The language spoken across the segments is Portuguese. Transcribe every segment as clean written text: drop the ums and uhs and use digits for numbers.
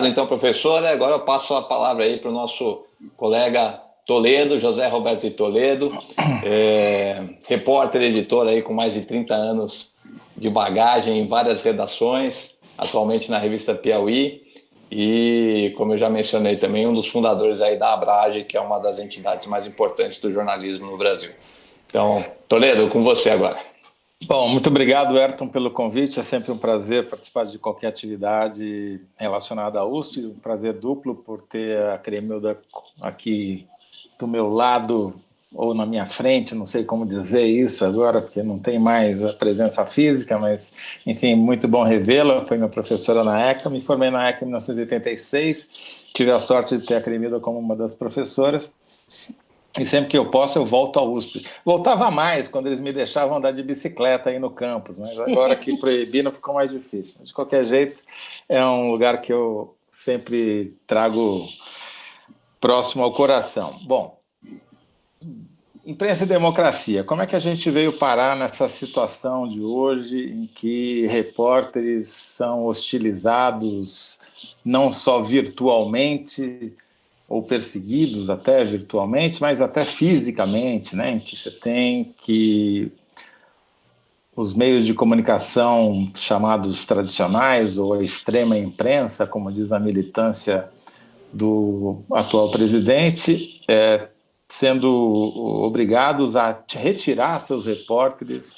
Obrigado, então, professora. Agora eu passo a palavra aí para o nosso colega Toledo, José Roberto de Toledo, repórter, editor aí com mais de 30 anos de bagagem em várias redações, atualmente na revista Piauí, e, como eu já mencionei também, um dos fundadores aí da Abrage, que é uma das entidades mais importantes do jornalismo no Brasil. Então, Toledo, com você agora. Bom, muito obrigado, Ayrton, pelo convite. É sempre um prazer participar de qualquer atividade relacionada à USP. Um prazer duplo por ter a Cremilda aqui do meu lado ou na minha frente, não sei como dizer isso agora, porque não tem mais a presença física, mas, enfim, muito bom revê-la. Foi minha professora na ECA, me formei na ECA em 1986, tive a sorte de ter a Cremilda como uma das professoras, e sempre que eu posso eu volto à USP. Voltava mais quando eles me deixavam andar de bicicleta aí no campus, mas agora que proibiram ficou mais difícil. Mas, de qualquer jeito, é um lugar que eu sempre trago próximo ao coração. Bom, imprensa e democracia. Como é que a gente veio parar nessa situação de hoje em que repórteres são hostilizados não só virtualmente ou perseguidos até virtualmente, mas até fisicamente, né? Em que você tem que os meios de comunicação chamados tradicionais ou a extrema imprensa, como diz a militância do atual presidente, sendo obrigados a retirar seus repórteres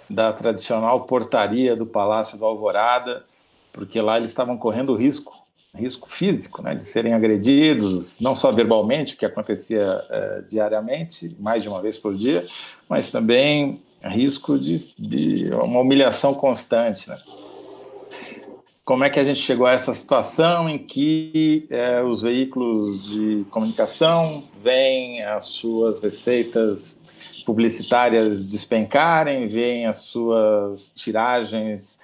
da tradicional portaria do Palácio da Alvorada, porque lá eles estavam correndo risco físico, né, de serem agredidos, não só verbalmente, que acontecia diariamente, mais de uma vez por dia, mas também risco de uma humilhação constante, né? Como é que a gente chegou a essa situação em que os veículos de comunicação veem as suas receitas publicitárias despencarem, veem as suas tiragens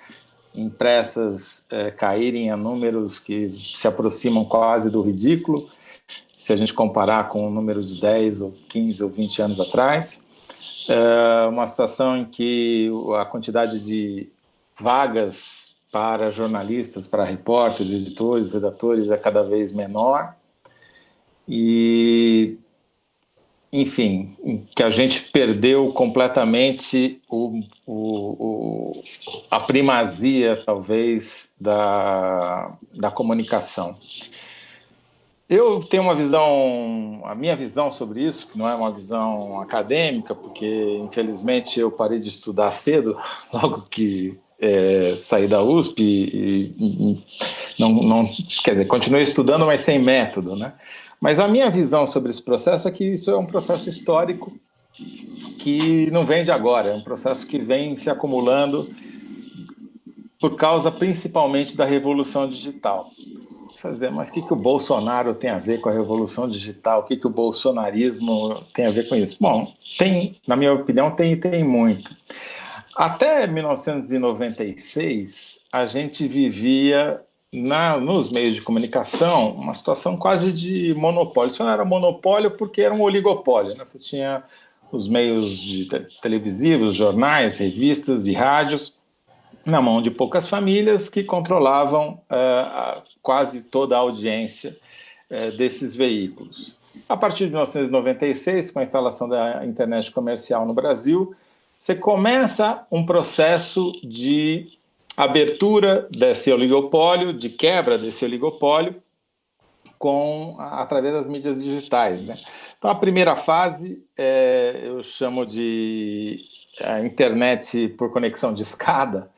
impressas caírem a números que se aproximam quase do ridículo, se a gente comparar com o número de 10 ou 15 ou 20 anos atrás. Uma situação em que a quantidade de vagas para jornalistas, para repórteres, editores, redatores é cada vez menor e, enfim, que a gente perdeu completamente a primazia, talvez, da comunicação. Eu tenho a minha visão sobre isso, que não é uma visão acadêmica, porque, infelizmente, eu parei de estudar cedo, logo que saí da USP e não, quer dizer, continuei estudando, mas sem método, né? Mas a minha visão sobre esse processo é que isso é um processo histórico que não vem de agora, é um processo que vem se acumulando por causa principalmente da revolução digital. Quer dizer, mas o que o Bolsonaro tem a ver com a revolução digital? O que o bolsonarismo tem a ver com isso? Bom, na minha opinião, tem muito. Até 1996, a gente vivia nos meios de comunicação uma situação quase de monopólio. Isso não era monopólio porque era um oligopólio, né? Você tinha os meios televisivos, jornais, revistas e rádios na mão de poucas famílias que controlavam quase toda a audiência desses veículos. A partir de 1996, com a instalação da internet comercial no Brasil, você começa um processo de abertura desse oligopólio, de quebra desse oligopólio, através das mídias digitais, né? Então, a primeira fase eu chamo de internet por conexão de escada,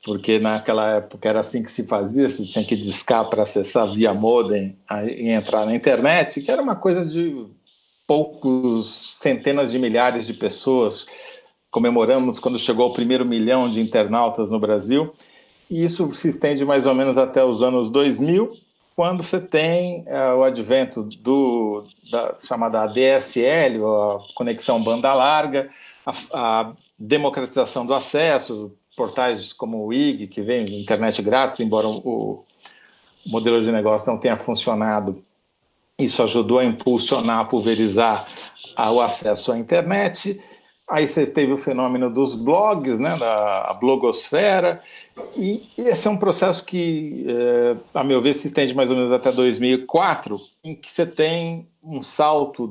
porque naquela época era assim que se fazia, você tinha que discar para acessar via modem e entrar na internet, que era uma coisa de poucos centenas de milhares de pessoas. Comemoramos quando chegou ao primeiro milhão de internautas no Brasil, e isso se estende mais ou menos até os anos 2000, quando você tem o advento da chamada ADSL, ou a conexão banda larga, a democratização do acesso, portais como o IG, que vem internet grátis, embora o modelo de negócio não tenha funcionado, isso ajudou a impulsionar, a pulverizar o acesso à internet. Aí você teve o fenômeno dos blogs, né, da blogosfera, e esse é um processo que, a meu ver, se estende mais ou menos até 2004, em que você tem um salto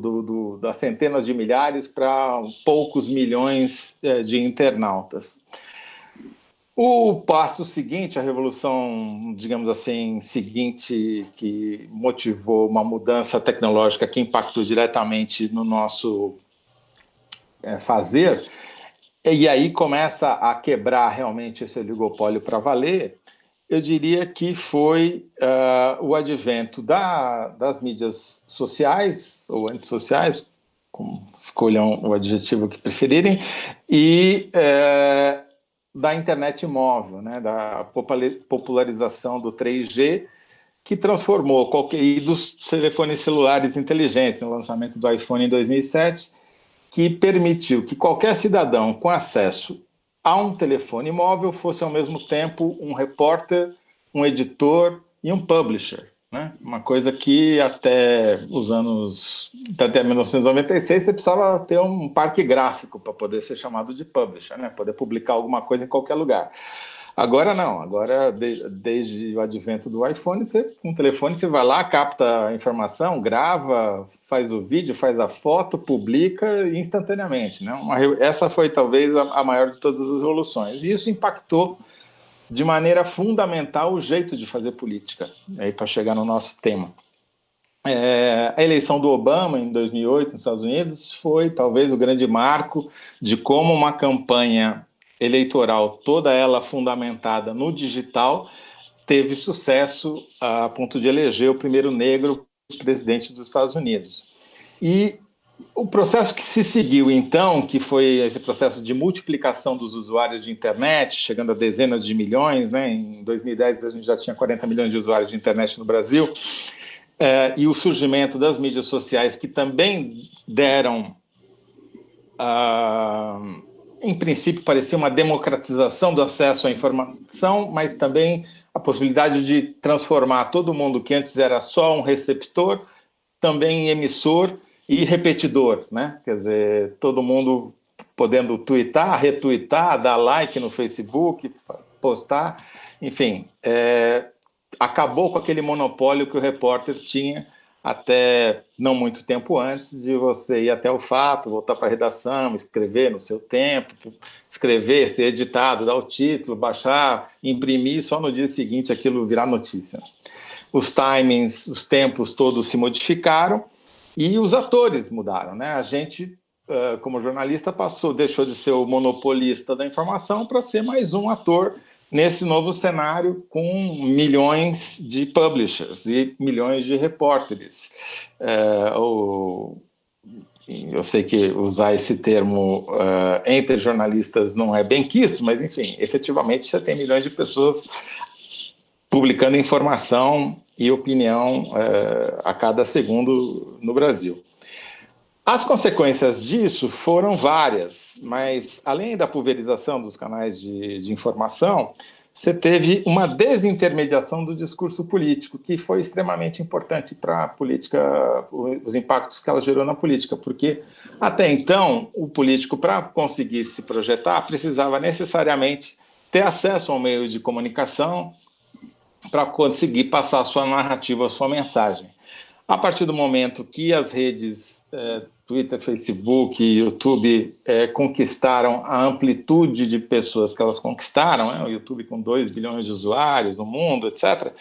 das centenas de milhares para poucos milhões de internautas. O passo seguinte, a revolução, digamos assim, seguinte, que motivou uma mudança tecnológica que impactou diretamente no nosso fazer, e aí começa a quebrar realmente esse oligopólio para valer, eu diria que foi o advento das mídias sociais, ou antissociais, escolham o adjetivo que preferirem, e da internet móvel, né, da popularização do 3G, que transformou e dos telefones celulares inteligentes, no lançamento do iPhone em 2007, que permitiu que qualquer cidadão com acesso a um telefone móvel fosse, ao mesmo tempo, um repórter, um editor e um publisher, né? Uma coisa que até 1996, você precisava ter um parque gráfico para poder ser chamado de publisher, né? Poder publicar alguma coisa em qualquer lugar. Agora não, agora desde o advento do iPhone, com o telefone você vai lá, capta a informação, grava, faz o vídeo, faz a foto, publica instantaneamente, né? Essa foi talvez a maior de todas as revoluções, e isso impactou de maneira fundamental o jeito de fazer política, aí para chegar no nosso tema. A eleição do Obama em 2008 nos Estados Unidos foi talvez o grande marco de como uma campanha eleitoral, toda ela fundamentada no digital, teve sucesso a ponto de eleger o primeiro negro presidente dos Estados Unidos. E o processo que se seguiu, então, que foi esse processo de multiplicação dos usuários de internet, chegando a dezenas de milhões, né? Em 2010 a gente já tinha 40 milhões de usuários de internet no Brasil, e o surgimento das mídias sociais, que também deram em princípio, parecia uma democratização do acesso à informação, mas também a possibilidade de transformar todo mundo que antes era só um receptor, também em emissor e repetidor, né? Quer dizer, todo mundo podendo tweetar, retweetar, dar like no Facebook, postar, enfim, acabou com aquele monopólio que o repórter tinha até não muito tempo antes de você ir até o fato, voltar para a redação, escrever no seu tempo, escrever, ser editado, dar o título, baixar, imprimir, só no dia seguinte aquilo virar notícia. Os timings, os tempos todos se modificaram e os atores mudaram, né? A gente, como jornalista, deixou de ser o monopolista da informação para ser mais um ator nesse novo cenário com milhões de publishers e milhões de repórteres. Eu sei que usar esse termo entre jornalistas não é bem quisto, mas, enfim, efetivamente você tem milhões de pessoas publicando informação e opinião a cada segundo no Brasil. As consequências disso foram várias, mas além da pulverização dos canais de informação, você teve uma desintermediação do discurso político, que foi extremamente importante para a política, os impactos que ela gerou na política, porque até então o político, para conseguir se projetar, precisava necessariamente ter acesso ao meio de comunicação para conseguir passar a sua narrativa, a sua mensagem. A partir do momento que as redes Twitter, Facebook, YouTube conquistaram a amplitude de pessoas que elas conquistaram, né? O YouTube com 2 bilhões de usuários no mundo, etc.,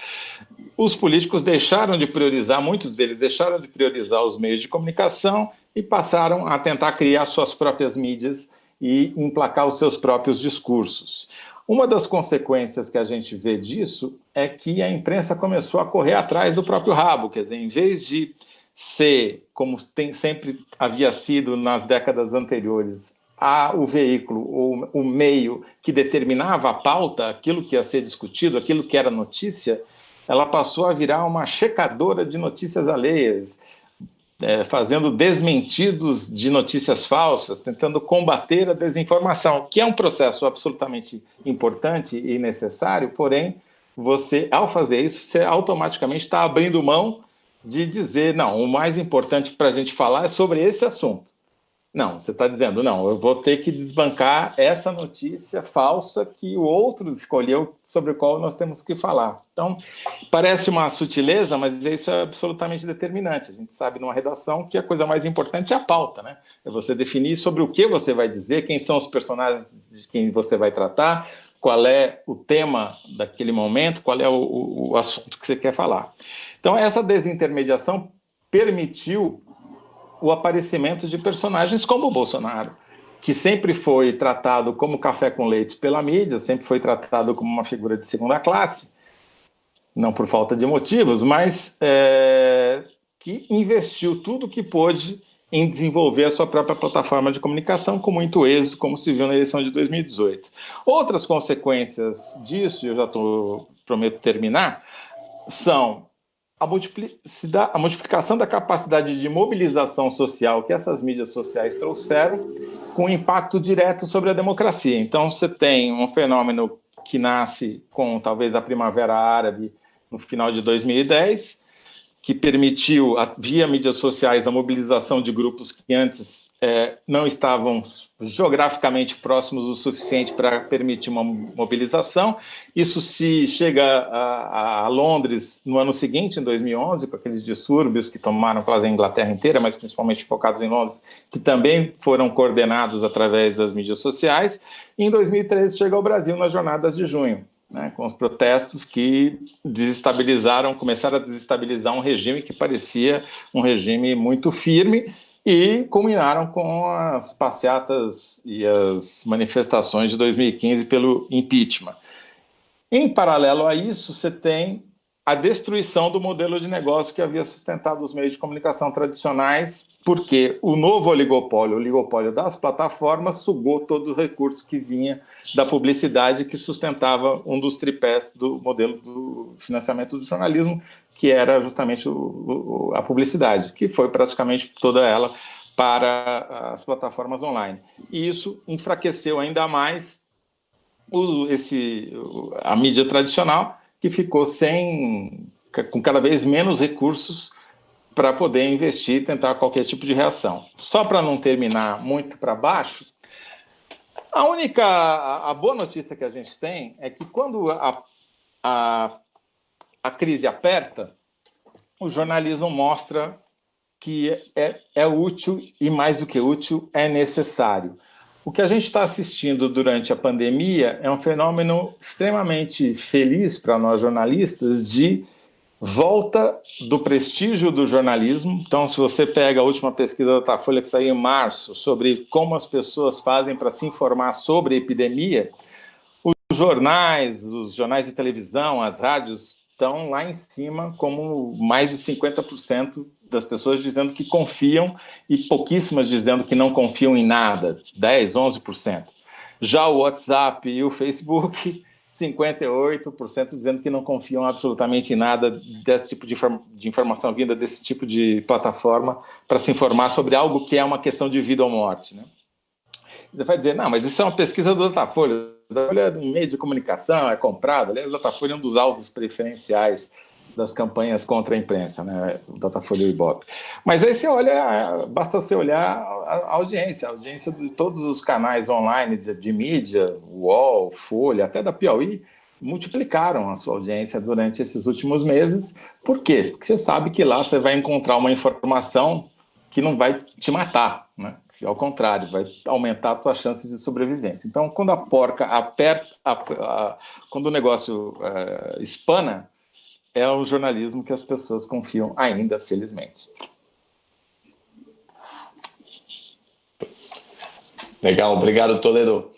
os políticos deixaram de priorizar, muitos deles deixaram de priorizar os meios de comunicação e passaram a tentar criar suas próprias mídias e emplacar os seus próprios discursos. Uma das consequências que a gente vê disso é que a imprensa começou a correr atrás do próprio rabo, quer dizer, em vez de ser, como sempre havia sido nas décadas anteriores, o veículo ou o meio que determinava a pauta, aquilo que ia ser discutido, aquilo que era notícia, ela passou a virar uma checadora de notícias alheias, fazendo desmentidos de notícias falsas, tentando combater a desinformação, que é um processo absolutamente importante e necessário, porém, você, ao fazer isso, você automaticamente está abrindo mão de dizer, não, o mais importante para a gente falar é sobre esse assunto. Não, você está dizendo, não, eu vou ter que desbancar essa notícia falsa que o outro escolheu, sobre o qual nós temos que falar. Então, parece uma sutileza, mas isso é absolutamente determinante. A gente sabe numa redação que a coisa mais importante é a pauta, né? É você definir sobre o que você vai dizer, quem são os personagens de quem você vai tratar, qual é o tema daquele momento, qual é o assunto que você quer falar. Então, essa desintermediação permitiu o aparecimento de personagens como o Bolsonaro, que sempre foi tratado como café com leite pela mídia, sempre foi tratado como uma figura de segunda classe, não por falta de motivos, mas que investiu tudo que pôde em desenvolver a sua própria plataforma de comunicação com muito êxito, como se viu na eleição de 2018. Outras consequências disso, e eu já prometo terminar, são a multiplicação da capacidade de mobilização social que essas mídias sociais trouxeram, com impacto direto sobre a democracia. Então, você tem um fenômeno que nasce com, talvez, a Primavera Árabe no final de 2010, que permitiu, via mídias sociais, a mobilização de grupos que antes não estavam geograficamente próximos o suficiente para permitir uma mobilização. Isso se chega a Londres no ano seguinte, em 2011, com aqueles distúrbios que tomaram quase a Inglaterra inteira, mas principalmente focados em Londres, que também foram coordenados através das mídias sociais. E em 2013 chega ao Brasil nas jornadas de junho, né, com os protestos que começaram a desestabilizar um regime que parecia um regime muito firme, e culminaram com as passeatas e as manifestações de 2015 pelo impeachment. Em paralelo a isso, você tem a destruição do modelo de negócio que havia sustentado os meios de comunicação tradicionais, porque o novo oligopólio, o oligopólio das plataformas, sugou todo o recurso que vinha da publicidade, que sustentava um dos tripés do modelo do financiamento do jornalismo, que era justamente a publicidade, que foi praticamente toda ela para as plataformas online. E isso enfraqueceu ainda mais a mídia tradicional, que ficou com cada vez menos recursos para poder investir e tentar qualquer tipo de reação. Só para não terminar muito para baixo, a boa notícia que a gente tem é que quando a crise aperta, o jornalismo mostra que é útil e, mais do que útil, é necessário. O que a gente está assistindo durante a pandemia é um fenômeno extremamente feliz para nós jornalistas de volta do prestígio do jornalismo. Então, se você pega a última pesquisa da Datafolha que saiu em março sobre como as pessoas fazem para se informar sobre a epidemia, os jornais de televisão, as rádios estão lá em cima, como mais de 50% das pessoas dizendo que confiam e pouquíssimas dizendo que não confiam em nada, 10%, 11%. Já o WhatsApp e o Facebook, 58% dizendo que não confiam absolutamente em nada desse tipo de informação vinda desse tipo de plataforma para se informar sobre algo que é uma questão de vida ou morte, né? Você vai dizer, não, mas isso é uma pesquisa do Datafolha. O Datafolha é um meio de comunicação, é comprado. Aliás, o Datafolha é um dos alvos preferenciais das campanhas contra a imprensa, né? O Datafolha e o Ibope. Mas aí basta você olhar a audiência de todos os canais online de mídia, UOL, Folha, até da Piauí, multiplicaram a sua audiência durante esses últimos meses. Por quê? Porque você sabe que lá você vai encontrar uma informação que não vai te matar, né? Ao contrário, vai aumentar as tuas chances de sobrevivência. Então, quando a porca aperta, quando o negócio espana, é o jornalismo que as pessoas confiam ainda, felizmente. Legal, obrigado, Toledo.